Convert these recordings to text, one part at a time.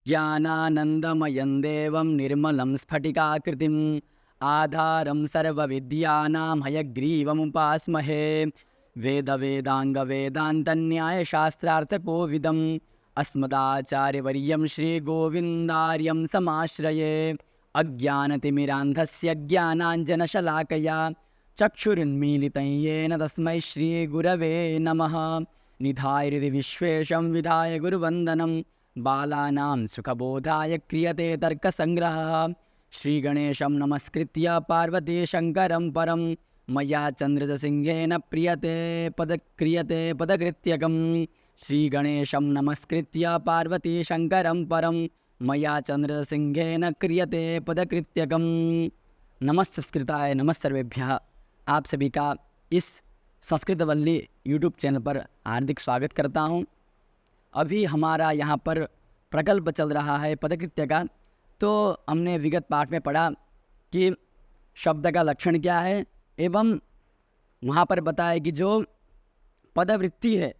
ज्ञानानन्दमयं देवं निर्मलं स्फटिकाकृतिम् आधारं सर्वविद्यानां हयग्रीवमुपास्महे। वेदवेदाङ्गवेदान्तन्यायशास्त्रार्थकोविदम् अस्मदाचार्यवर्यं श्रीगोविन्दार्यं समाश्रये। अज्ञानतिमिरान्धस्य ज्ञानाञ्जनशलाकया चक्षुरुन्मीलितं येन तस्मै श्रीगुरवे नमः। निधाय हृदि विश्वेशं विधाय गुरुवन्दनं बालानां सुखबोधाय क्रियते तर्कसङ्ग्रहः। श्रीगणेशं नमस्कृत्य पार्वतीशङ्करं परं मया चन्द्रसिंहेन क्रियते पदकृत्यकम्। श्रीगणेशं नमस्कृत्य पार्वतीशङ्करं परं मया चन्द्रसिंहेन क्रियते पदकृत्यकम्। नमस्संस्कृताय नमः सर्वेभ्यः। आप सभी का इस संस्कृत वल्ली यूट्यूब चैनल पर हार्दिक स्वागत करता हूं। अभी हमारा यहाँ पर प्रकल्प चल रहा है पदकृत्य का। तो हमने विगत पाठ में पढ़ा कि शब्द का लक्षण क्या है एवं वहाँ पर बताया कि जो पदवृत्ति है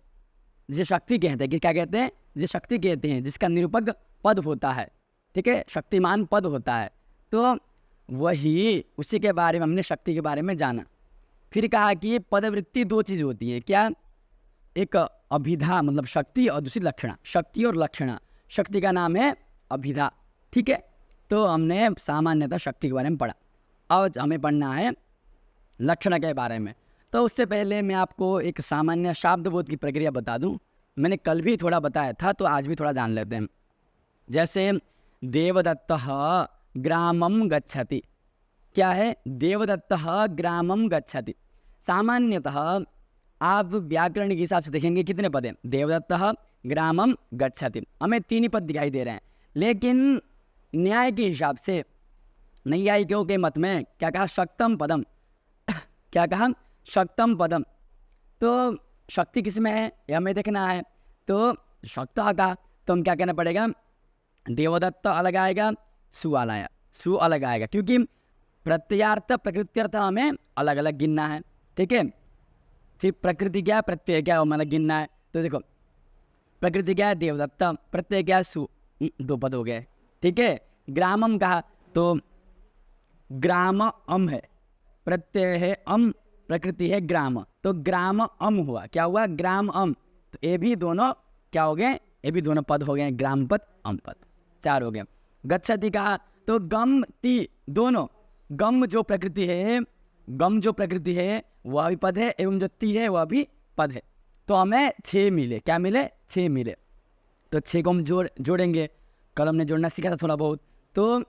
जिसे शक्ति कहते हैं, कि क्या कहते हैं, जिसे शक्ति कहते हैं, जिसका निरूपक पद होता है, ठीक है, शक्तिमान पद होता है। तो वही उसी के बारे में हमने शक्ति के बारे में जाना। फिर कहा कि पदवृत्ति दो चीज़ होती है, क्या, एक अभिधा मतलब शक्ति और दूसरी लक्षणा। शक्ति और लक्षणा, शक्ति का नाम है अभिधा, ठीक है। तो हमने सामान्यतः शक्ति के बारे में पढ़ा। आज हमें पढ़ना है लक्षण के बारे में। तो उससे पहले मैं आपको एक सामान्य शब्दबोध की प्रक्रिया बता दूं। मैंने कल भी थोड़ा बताया था, तो आज भी थोड़ा जान लेते हैं। जैसे देवदत्तः ग्रामं गच्छति, क्या है, देवदत्तः ग्रामं गच्छति। सामान्यतः आप व्याकरण के हिसाब से देखेंगे कितने पद हैं, देवदत्तः ग्रामं गच्छति, हमें 3 ही पद दिखाई दे रहे हैं। लेकिन न्याय के हिसाब से नैयायिकों के मत में क्या कहा, शक्तम पदम क्या कहा, शक्तम पदम। तो शक्ति किस में है यह हमें देखना है। तो शक्त का तो हम क्या कहना पड़ेगा, देवदत्त अलग आएगा, सु अलग आएगा, क्योंकि प्रत्ययार्थ प्रकृत्यर्थ हमें अलग अलग गिनना है, ठीक है। फिर प्रकृति क्या है, प्रत्यय क्या है, मतलब गिनना है। तो देखो प्रकृति क्या है, देवदत्त, प्रत्यय क्या है, सु, 2 पद हो गए, ठीक है। ग्रामम कहा तो ग्राम अम है, प्रत्यय है अम, प्रकृति है ग्राम, तो ग्राम अम हुआ, क्या हुआ, ग्राम अम। तो ये भी दोनों क्या हो गए, ये भी दोनों पद हो गए, ग्राम पद अम पद, 4 हो गए। गच्छति कहा तो गम ती, दोनों, गम जो प्रकृति है, गम जो प्रकृति है वह भी पद है, एवं जो ती है वह भी पद है। तो हमें 6 मिले, क्या मिले, 6 मिले। तो 6 को हम जोड़ेंगे। कल हमने जोड़ना सीखा था थोड़ा बहुत। तो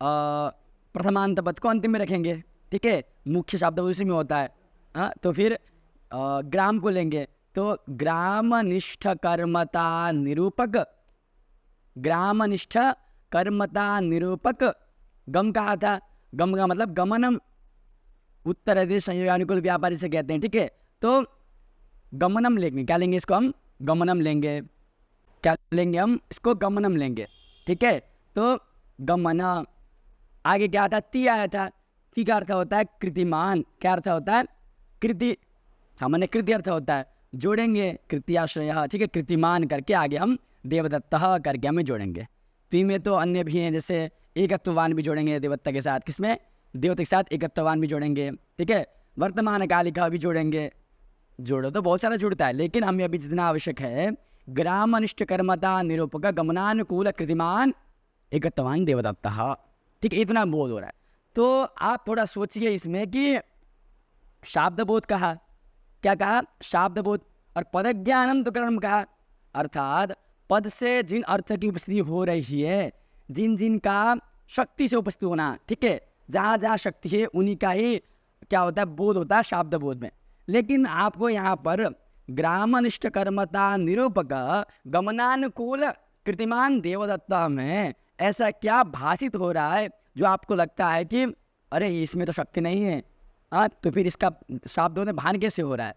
प्रथमांत पद को अंतिम में रखेंगे, ठीक है, मुख्य शब्द उसी में होता है। हाँ, तो फिर ग्राम को लेंगे, तो ग्रामनिष्ठ कर्मता निरूपक, ग्रामनिष्ठ कर्मता निरूपक। गम कहा था, गम का मतलब गमनम, उत्तरादेश संयोगानुकूल व्यापारी से कहते हैं, ठीक है। तो गमनम लेंगे, क्या लेंगे इसको हम, गमनम लेंगे, क्या लेंगे हम इसको, गमनम लेंगे, ठीक है। तो गमन, आगे क्या था, ती आया था, ती का अर्थ होता है कृतिमान, क्या अर्थ होता है, कृति, सामान्य कृति अर्थ होता है। जोड़ेंगे कृत्याश्रय, ठीक है, कृतिमान करके आगे हम देवदत्तः करके हमें जोड़ेंगे। ती में तो अन्य भी हैं, जैसे एकत्ववान भी जोड़ेंगे देवदत्त के साथ, किसमें, देवता के साथ एकत्ववान भी जोड़ेंगे, ठीक है। वर्तमान कालिका भी जोड़ेंगे। जोड़ो तो बहुत सारा जुड़ता है, लेकिन हमें अभी जितना आवश्यक है, ग्रामनिष्ठ कर्मता निरूपक गमनानुकूल कृतिमान एकत्ववान देवदत्तः, ठीक है, इतना बोध हो रहा है। तो आप थोड़ा सोचिए इसमें कि शाब्दबोध कहा, क्या कहा, शाब्दबोध, और पदज्ञानम तो कर्म कहा, अर्थात पद से जिन अर्थ की उपस्थिति हो रही है, जिन जिन का शक्ति से उपस्थित होना, ठीक है, जहाँ जहाँ शक्ति है उन्हीं का ही क्या होता है, बोध होता है शाब्द बोध में। लेकिन आपको यहाँ पर ग्रामनिष्ठ कर्मता निरूपक गमनानुकूल कृतिमान देवदत्ता में ऐसा क्या भाषित हो रहा है जो आपको लगता है कि अरे इसमें तो शक्ति नहीं है, तो फिर इसका शाब्दों में भान कैसे हो रहा है।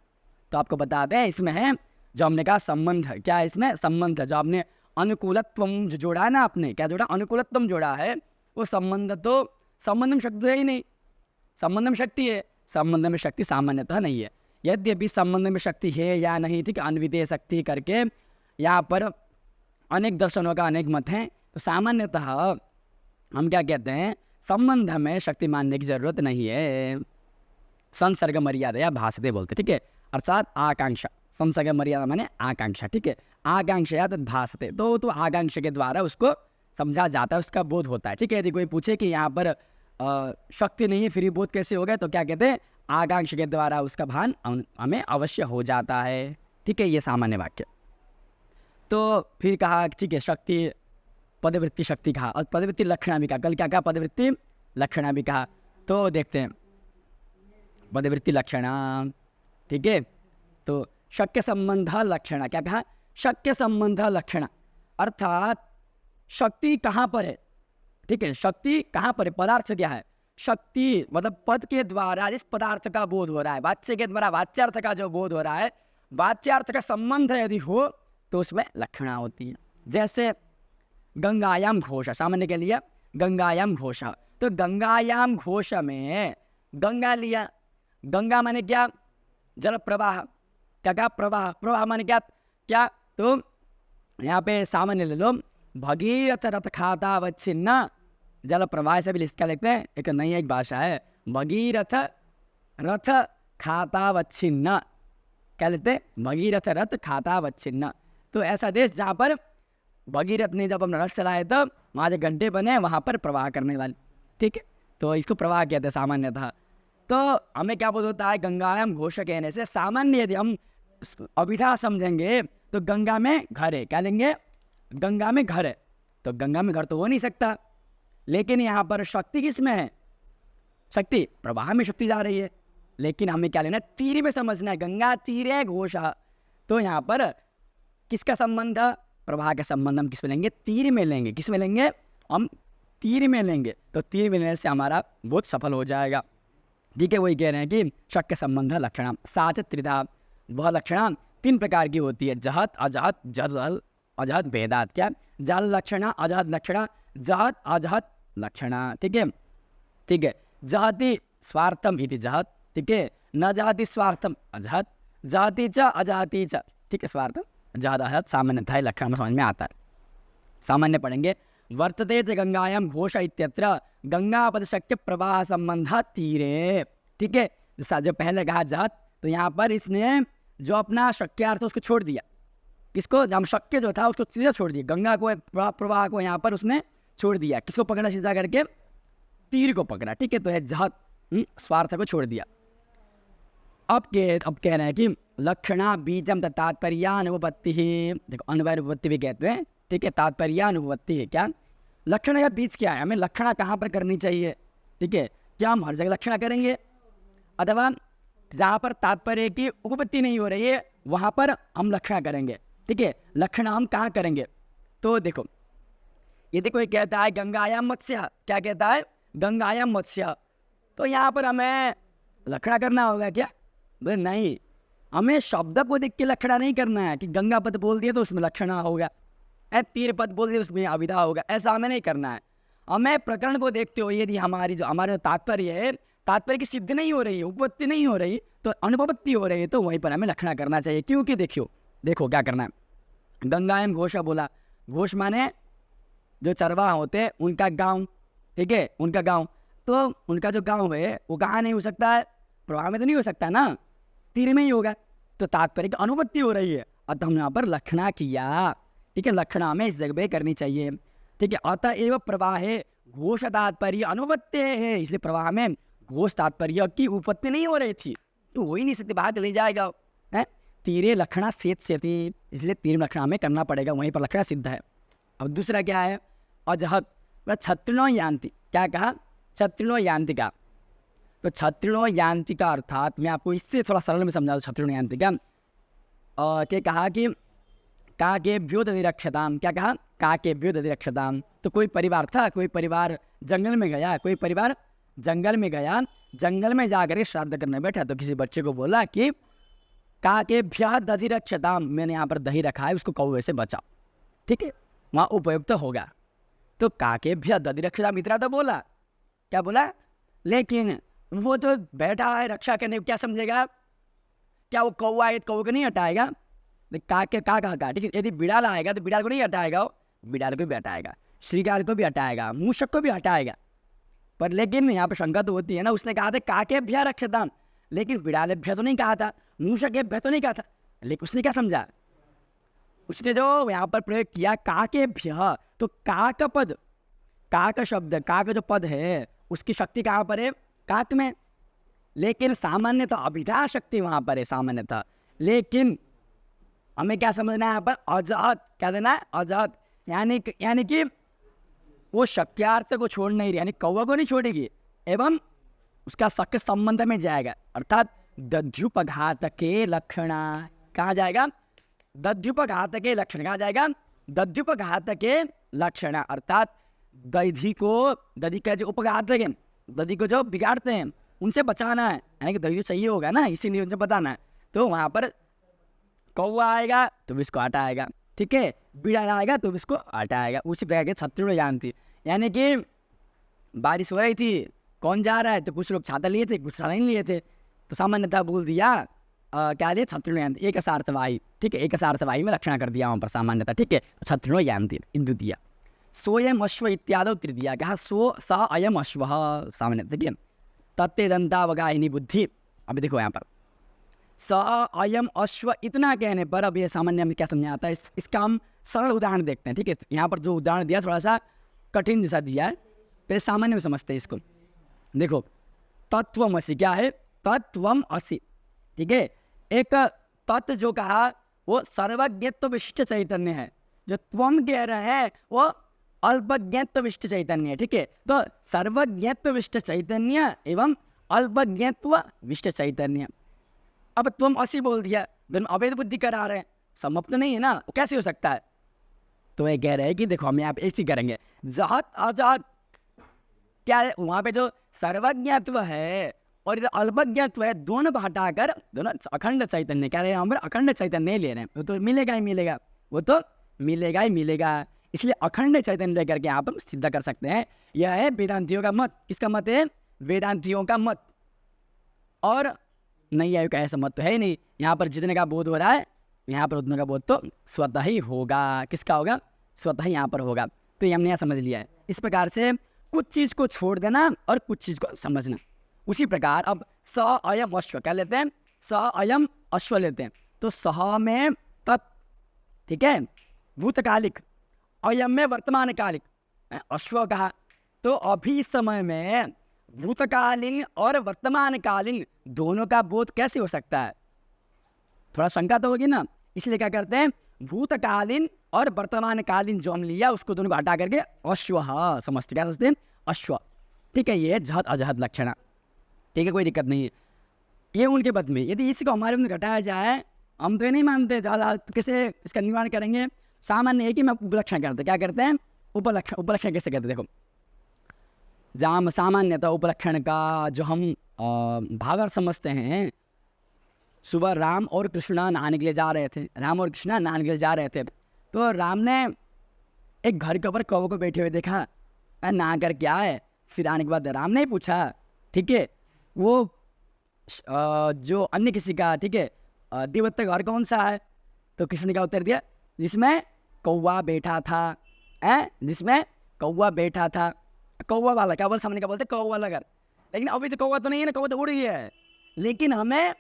तो आपको बता दें, इसमें है जो हमने कहा संबंध, क्या है इसमें, संबंध, जो आपने अनुकूलत्वम जो जोड़ा है ना, आपने क्या जोड़ा, अनुकूलत्वम जोड़ा है, वो संबंध तो संबंध में शक्ति है ही नहीं, संबंध में शक्ति है, संबंध में शक्ति सामान्यतः नहीं है। यद्यपि संबंध में शक्ति है या नहीं, ठीक, अन्वितेय शक्ति करके यहाँ पर अनेक दर्शनों का अनेक मत हैं, तो सामान्यतः हम क्या कहते हैं, संबंध में शक्ति मानने की जरूरत नहीं है। संसर्ग मर्यादया भासते बोलते, ठीक है, अर्थात आकांक्षा। संसर्ग मर्यादा माने आकांक्षा, ठीक है, आकांक्षा तद भासते, तो आकांक्षा के द्वारा उसको समझा जाता है, उसका बोध होता है, ठीक है। यदि कोई पूछे कि यहाँ पर शक्ति नहीं है फिर भी बोध कैसे हो गया, तो क्या कहते हैं, आकांक्षा के द्वारा उसका भान हमें अवश्य हो जाता है, ठीक है, ये सामान्य वाक्य। तो फिर कहा ठीक है, शक्ति पदवृत्ति शक्ति कहा और पदवृत्ति लक्षणा भी कहा। कल क्या कहा, पदवृत्ति लक्षणा भी कहा। तो देखते हैं पदवृत्ति लक्षणा, ठीक है। तो शक्य संबंध लक्षणा क्या कहा, शक्य संबंध लक्षणा अर्थात शक्ति कहाँ पर है, ठीक है, शक्ति कहाँ पर है, पदार्थ क्या है, शक्ति मतलब पद के द्वारा जिस पदार्थ का बोध हो रहा है, वाच्य के द्वारा वाच्यार्थ का जो बोध हो रहा है, वाच्यार्थ का संबंध यदि हो तो उसमें लक्षणा होती है। जैसे गंगायाम घोष, सामान्य के लिए गंगायाम घोष, तो गंगायाम घोष में गंगा लिया, गंगा माने क्या, जल प्रवाह, क्या क्या प्रवाह, प्रवाह माने क्या क्या, तो यहाँ पे सामान्य ले लो, भगीरथ रथ खाता वच्छिन्न, जल प्रवाह से भी लिखा लिखते हैं, एक नई एक भाषा है, भगीरथ रथ खाता वच्छिन्न, क्या लिखते हैं, भगीरथ रथ खाता वच्छिन्न। तो ऐसा देश जहाँ पर भगीरथ ने जब अपना रथ चलाए तब वहाँ जो घंटे बने वहाँ पर प्रवाह करने वाले, ठीक है, तो इसको प्रवाह कहते हैं सामान्यतः। तो हमें क्या बोध होता है, गंगायाम घोष कहने से सामान्य यदि हम अभिधा समझेंगे तो गंगा में घर है, क्या लेंगे, गंगा में घर है, तो गंगा में घर तो हो नहीं सकता, लेकिन यहाँ पर शक्ति किस में है, शक्ति प्रवाह में शक्ति जा रही है, लेकिन हमें क्या लेना, तीर में समझना है, गंगा तीरे घोष। तो यहाँ पर किसका संबंध, प्रवाह का संबंध हम किस में लेंगे, तीर में लेंगे, किस में लेंगे, हम तीर में लेंगे, तो तीर में लेने से हमारा बहुत सफल हो जाएगा, ठीक है। वही कह रहे हैं कि शक्य संबंध लक्षणा साच त्रिधा, वह लक्षणा 3 प्रकार की होती है, जहत अजहत जल अजहत भेदात, क्या, जल लक्षणा अजहत लक्षणा जहत अजहत लक्षणा, ठीक है, ठीक है। जहति स्वार्थम इति जहत, ठीक है, न जहति स्वार्थम अजहत, जहति च अजहति च, ठीक है, स्वार्थम जहत अजहत सामान्यतः लक्षण में समझ में आता है, सामान्य पढ़ेंगे। वर्तते च गंगायाम घोष इत्यत्र गंगापद शक्य प्रवाह संबंध तीरे, ठीक है, जो पहले कहा जहत, तो यहाँ पर इसने जो अपना शक्यार्थ उसको छोड़ दिया, किसको, जब शक्य जो था उसको सीधा छोड़ दिया, गंगा को प्रवाह को यहाँ पर उसने छोड़ दिया, किसको पकड़ा, सीधा करके तीर को पकड़ा, ठीक है, तो है जहत, स्वार्थ को छोड़ दिया। अब कह रहे हैं कि लक्षणा बीजम तात्पर्यानुपत्ति ही, देखो अनुपत्ति भी कहते हैं, ठीक है, तात्पर्यानुपत्ति है, क्या लक्षण का बीज क्या है, हमें लक्षणा कहाँ पर करनी चाहिए, ठीक है, क्या हम हर जगह लक्षणा करेंगे, अथवा जहाँ पर तात्पर्य की उपपत्ति नहीं हो रही है वहाँ पर हम लक्षणा करेंगे, ठीक है, लक्षणा हम कहाँ करेंगे, तो देखो यदि कोई कहता है गंगायाम मत्स्य, क्या कहता है, गंगायाम मत्स्य, तो यहाँ पर हमें लक्षणा करना होगा क्या, बोले नहीं, हमें शब्द को देख के लक्षणा नहीं करना है कि गंगा पद बोल दिया तो उसमें लक्षणा होगा, तीर पद बोल दिया उसमें अभिधा होगा, ऐसा हमें नहीं करना है। हमें प्रकरण को देखते हुए यदि हमारे तात्पर्य है, तात्पर्य की सिद्धि नहीं हो रही है, उपपत्ति नहीं हो रही, तो अनुपपत्ति हो रही है, तो वहीं पर हमें लक्षणा करना चाहिए। क्योंकि देखो क्या करना है, गंगायाम घोष बोला, घोष माने जो चरवाहा होते हैं उनका गाँव, ठीक है, उनका गाँव, तो उनका जो गाँव है वो कहाँ नहीं हो सकता है, प्रवाह में तो नहीं हो सकता ना, तीर में ही होगा, तो तात्पर्य की अनुपत्ति हो रही है, अतः हमने यहाँ पर लक्षणा किया, ठीक है, लक्षणा में इस जगह करनी चाहिए, ठीक है। अतः एवं प्रवाह घोष तात्पर्य अनुपत्ति है, इसलिए प्रवाह में घोष तात्पर्य की उपपत्ति नहीं हो रही थी, तो हो ही नहीं सकती, बाहर चले जाएगा, है तीरे लक्षणा सेत से थी, इसलिए तीर लक्षणा में करना पड़ेगा, वहीं पर लक्षणा सिद्ध है। अब दूसरा क्या है, अजहत, छत्रिणो यान्ति, क्या कहा, छत्रिणो यान्तिका, तो छत्रिणो यान्तिका अर्थात मैं आपको इससे थोड़ा सरल में समझा दूँ, छत्रिणो यान्तिका क्या कहा कि काकेभ्यो दधिरक्षताम, क्या कहा, काकेभ्यो दधिरक्षताम, तो कोई परिवार था, कोई परिवार जंगल में गया, कोई परिवार जंगल में गया, जंगल में जाकर श्राद्ध करने बैठा, तो किसी बच्चे को बोला कि काकेभ्य दधिरक्षताम, मैंने यहाँ पर दही रखा है, उसको कौवे से बचाओ, ठीक है, वहाँ उपयुक्त होगा, तो काकेभ्य दधिरक्षताम इतना तो बोला, क्या बोला, लेकिन वो तो बैठा है रक्षा करने, क्या समझेगा, क्या वो कौवा है कौवे को नहीं हटाएगा, काके का ठीक है, यदि बिड़ाल आएगा तो बिड़ाल को नहीं हटाएगा, वो बिड़ाल को भी हटाएगा, श्रीकार को भी हटाएगा, मूषक को भी हटाएगा। पर लेकिन यहाँ पर शंका तो होती है ना, उसने कहा था काकेभ्य रक्षताम, लेकिन बिड़ालेभ्य तो नहीं कहा था, मूषकेभ्य तो नहीं कहा था। लेकिन उसने क्या समझा, उसने जो यहाँ पर प्रयोग किया काकेभ्य, तो का का पद, का का शब्द, का का जो पद है उसकी शक्ति कहाँ पर है, काक में। लेकिन सामान्यतः अभिधा शक्ति वहाँ पर है सामान्यतः। लेकिन हमें क्या समझना है यहाँ पर, अजहत क्या देना है, अजहत, यानी कि वो शक्यार्थ को छोड़ नहीं रही, यानी कौवा को नहीं छोड़ेगी एवं उसका सख्य संबंध में जाएगा। अर्थात दध्युपघात के लक्षणा कहाँ जाएगा, दध्युपघात के लक्षण कहाँ जाएगा, दध्युपघात के लक्षण, अर्थात दधि का जो उपघात है, दधि को जो बिगाड़ते हैं उनसे बचाना है, यानी कि दधि चाहिए होगा ना, इसीलिए उनसे बताना है। तो वहाँ पर कौवा आएगा तो भी इसको हटाएगा, ठीक है, बिड़ाल आएगा तो भी इसको हटाएगा। उसी प्रकार के छत्रुण ज्ञान थी, यानी कि बारिश हो रही थी, कौन जा रहा है, तो कुछ लोग छाता लिए थे, कुछ छाता नहीं लिए थे, तो सामान्यतः बोल दिया क्या लिए, छत्रुण ज्ञान, एक सार्थवाही, ठीक है, एक सार्थवाही में लक्षण कर दिया वहाँ पर सामान्यतः, ठीक है, तो छत्रुण ज्ञान थी, इंदु दिया। सोयम अश्व इत्यादि तृतीया कहा, सो स अयम अश्व सामान्य, ठीक है, तत्ते दंतावगाहिनी बुद्धि। अभी देखो यहाँ पर स अयम अश्व इतना कहने पर अब ये सामान्य में क्या समझ आता है, इसका हम सरल उदाहरण देखते हैं, ठीक है। यहाँ पर जो उदाहरण दिया थोड़ा सा कठिन जैसा दिया है, पहले सामान्य में समझते हैं इसको। देखो तत्वमसि क्या है, तत्वम असि, ठीक है, एक तत्व जो कहा वो सर्वज्ञत्व विशिष्ट चैतन्य है, जो त्वम कह रहे हैं वो अल्पज्ञत्व विशिष्ट चैतन्य है, ठीक है। तो सर्वज्ञत्व विशिष्ट चैतन्य एवं अल्पज्ञत्व विशिष्ट चैतन्य। अब तुम असी बोल दिया, दोनों अवैध बुद्धि करा रहे हैं, संभव तो नहीं है ना, कैसे हो सकता है। तो ये कह रहे हैं कि देखो हम यहाँ पे ऐसी करेंगे, जहत अजहत क्या है, वहाँ पे जो सर्वज्ञत्व है और इधर अल्पज्ञत्व है, दोनों को हटाकर दोनों अखंड चैतन्य, क्या रहे हैं हम अखंड चैतन्य ले रहे हैं, वो तो मिलेगा ही मिलेगा, वो तो मिलेगा ही मिलेगा। इसलिए अखंड चैतन्य लेकर के आप हम सिद्ध कर सकते हैं। यह है वेदांतियों का मत। किसका मत है, वेदांतियों का मत। और नहीं आयु का ऐसा मत तो है ही नहीं। यहाँ पर जितने का बोध हो रहा है, यहाँ पर उतने का बोध तो स्वतः ही होगा। किसका होगा, स्वतः ही यहाँ पर होगा। तो ये हमने यहाँ समझ लिया है। इस प्रकार से कुछ चीज़ को छोड़ देना और कुछ चीज़ को समझना। उसी प्रकार अब स अयम अश्व क्या लेते हैं, स अयम अश्व लेते हैं। तो सह में तत्, ठीक है, भूतकालिक, अयम में वर्तमान कालिक, अश्व कहा। तो अभी समय में भूतकालीन और वर्तमान कालीन दोनों का बोध कैसे हो सकता है, थोड़ा शंका तो होगी ना। इसलिए क्या करते हैं, भूतकालीन और वर्तमान कालीन जो हम लिया उसको दोनों को हटा करके अश्व समझते, क्या समझते हैं, अश्व, ठीक है। ये जहत अजहत लक्षण, ठीक है, कोई दिक्कत नहीं है। ये उनके पद में, यदि इसको हमारे में घटाया जाए, हम तो ये नहीं मानते ज़्यादा, तो कैसे इसका निवारण करेंगे। सामान्य है कि मैं उपलक्षण करते, क्या करते हैं, उपलक्षण। उपलक्षण कैसे करते, देखो जहाँ सामान्यतः उपलक्षण का जो हम भावार्थ समझते हैं, सुबह राम और कृष्णा नहाने के लिए जा रहे थे, राम और कृष्णा नहाने के लिए जा रहे थे। तो राम ने एक घर के ऊपर कौवे को बैठे हुए देखा, नहा कर क्या है। फिर आने के बाद राम ने पूछा, ठीक है, वो जो अन्य किसी का, ठीक है, देवता घर कौन सा है। तो कृष्ण ने क्या उत्तर दिया, जिसमें कौवा बैठा था, जिसमें कौवा बैठा था। कौवा वाला क्या बोल, सामने क्या बोलते, कौवा वाला घर। लेकिन अभी तो कौवा तो नहीं है ना, कौवा तो उड़ गया है। लेकिन हमें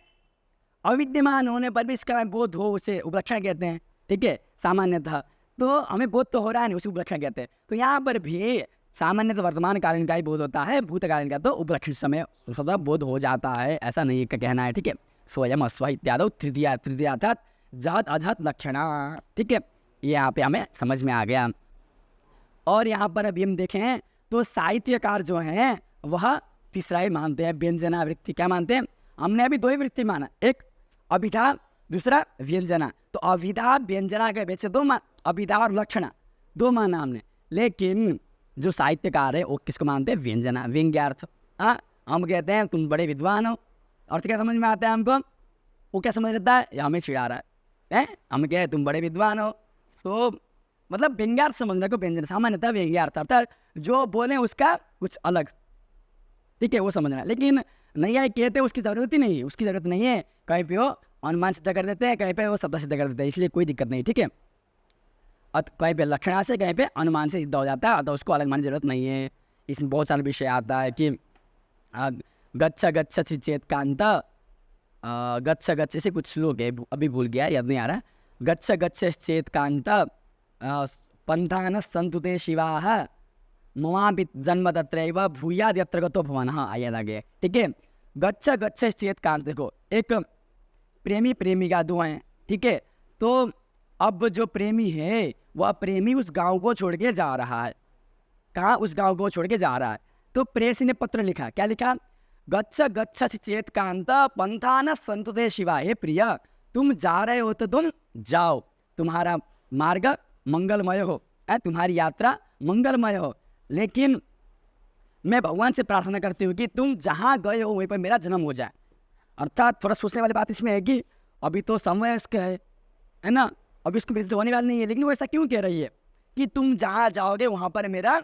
अविद्यमान होने पर भी इसका बोध हो, उसे उपलक्षण कहते हैं, ठीक है, सामान्यतः। तो हमें बोध तो हो रहा है नहीं, उसे उपलक्षण कहते हैं। तो यहाँ पर भी सामान्यतः वर्तमान कालीन का ही बोध होता है, भूतकालीन का तो उपलक्षण समय सदा बोध हो जाता है, ऐसा नहीं का कहना है, ठीक है। स्वयं अश्व इत्यादि तृतीया, तृतीया अर्थात जहत अजहत लक्षणा, ठीक है, ये यहाँ पे हमें समझ में आ गया। और यहाँ पर अभी हम देखें तो साहित्यकार जो हैं वह तीसरा ही मानते हैं, व्यंजना वृत्ति। क्या मानते हैं, हमने अभी दो ही वृत्ति माना, एक अभिधा, दूसरा व्यंजना। तो अभिधा व्यंजना के बीच से दो मान, अभिधा और लक्षणा दो माना हमने। लेकिन जो साहित्यकार है वो किसको मानते हैं, व्यंजना, व्यंग्यार्थ। हम कहते हैं तुम बड़े विद्वान हो, अर्थ क्या समझ में आता है हमको, वो क्या समझ लेता है, या हमें चिढ़ा रहा है। हम कह तुम बड़े विद्वान हो, तो मतलब व्यंग्यार्थ समझने को व्यंजन, सामान्यतः व्यंग्यार्थ अर्थात जो बोले उसका कुछ अलग, ठीक है, वो समझना। लेकिन नहीं आए कहते उसकी ज़रूरत ही नहीं है, उसकी ज़रूरत नहीं है। कहीं पे वो अनुमान सिद्ध कर देते हैं, कहीं पे वो सत्ता सिद्ध कर देते हैं, इसलिए कोई दिक्कत नहीं, ठीक है। कहीं पे लक्षणा से कहीं पे अनुमान से सिद्ध हो जाता है, तो उसको अलग मानने की जरूरत नहीं है। इसमें बहुत सारा विषय आता है कि गच्छ गच्छ चेत कांत, गच्छ गच्छ से कुछ श्लोक है, अभी भूल गया, याद नहीं आ रहा। गच्छ गच्छ चेत कांत पंथान संतु ते शिवाः ममापि जन्म तत्रैव भूयाद यत्र गतो भवन। हाँ, याद आ गया, ठीक है। गच्छ गच्छ चेत कांत, देखो एक प्रेमी प्रेमिका दो हैं, ठीक है। तो अब जो प्रेमी है वह प्रेमी उस गांव को छोड़ के जा रहा है। कहाँ? उस गांव को छोड़ के जा रहा है। तो प्रेयसी ने पत्र लिखा, क्या लिखा? गच्छ गच्छ चेत कांत पंथान संतु ते शिवा। हे प्रिय, तुम जा रहे हो तो तुम जाओ, तुम्हारा मार्ग मंगलमय हो, तुम्हारी यात्रा मंगलमय हो, लेकिन मैं भगवान से प्रार्थना करती हूँ कि तुम जहाँ गए हो वहीं पर मेरा जन्म हो जाए। अर्थात थोड़ा सोचने वाली बात इसमें है कि अभी तो समवयस्क है ना, अभी इसको मृत्यु होने वाली नहीं है, लेकिन वो ऐसा क्यों कह रही है कि तुम जहाँ जाओगे वहाँ पर मेरा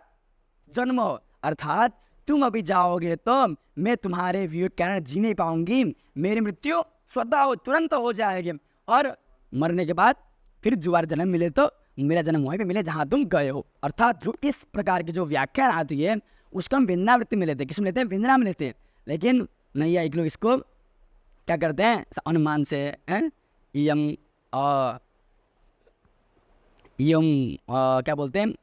जन्म हो। अर्थात तुम अभी जाओगे तो मैं तुम्हारे वियोग के कारण जी नहीं पाऊंगी, मेरी मृत्यु स्वतः हो, तुरंत हो जाएगी, और मरने के बाद फिर दोबारा जन्म मिले तो मेरा जन्म वहीं पे मिले जहाँ तुम गए हो। अर्थात जो इस प्रकार की जो व्याख्या आती है उसको हम भिन्नावृत्ति में लेते हैं। किस में लेते हैं? भिन्ना में लेते हैं। लेकिन नहीं, एक लोग इसको क्या करते हैं? अनुमान से यम क्या बोलते हैं,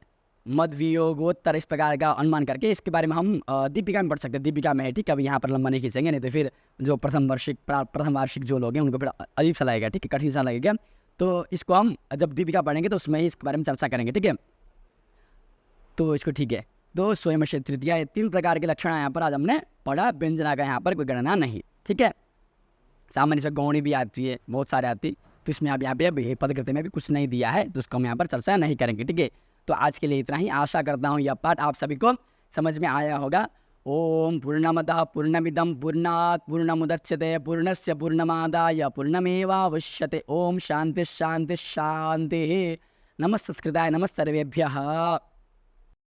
मद वियोगोत्तर, इस प्रकार का अनुमान करके इसके बारे में हम दीपिका में पढ़ सकते हैं। दीपिका में है, ठीक है। अभी यहाँ पर लंबा नहीं खींचेंगे, नहीं तो फिर जो प्रथम वार्षिक जो लोग हैं उनको फिर अजीब सा लगेगा, ठीक है, कठिन सा लगेगा। तो इसको हम जब दीपिका पढ़ेंगे तो उसमें ही इसके बारे में चर्चा करेंगे, ठीक है। तो इसको ठीक है। तो स्वयं तृतीया, ये 3 प्रकार के लक्षण यहाँ पर आज हमने पढ़ा। व्यंजना का यहाँ पर कोई गणना नहीं, ठीक है। सामान्य से गौणी भी आती है, बहुत सारे आती, तो इसमें आप यहाँ पे पदकृत्य में भी कुछ नहीं दिया है, तो उसको हम यहाँ पर चर्चा नहीं करेंगे, ठीक है। तो आज के लिए इतना ही। आशा करता हूँ यह पाठ आप सभी को समझ में आया होगा। ओम पूर्णमदः पूर्णमिदं पूर्णात् पूर्णमुदच्यते पूर्णस्य पूर्णमादाय पूर्णमेवावशिष्यते। ओम शांति शांति शांति। नमः संस्कृताय, नमः सर्वेभ्यः।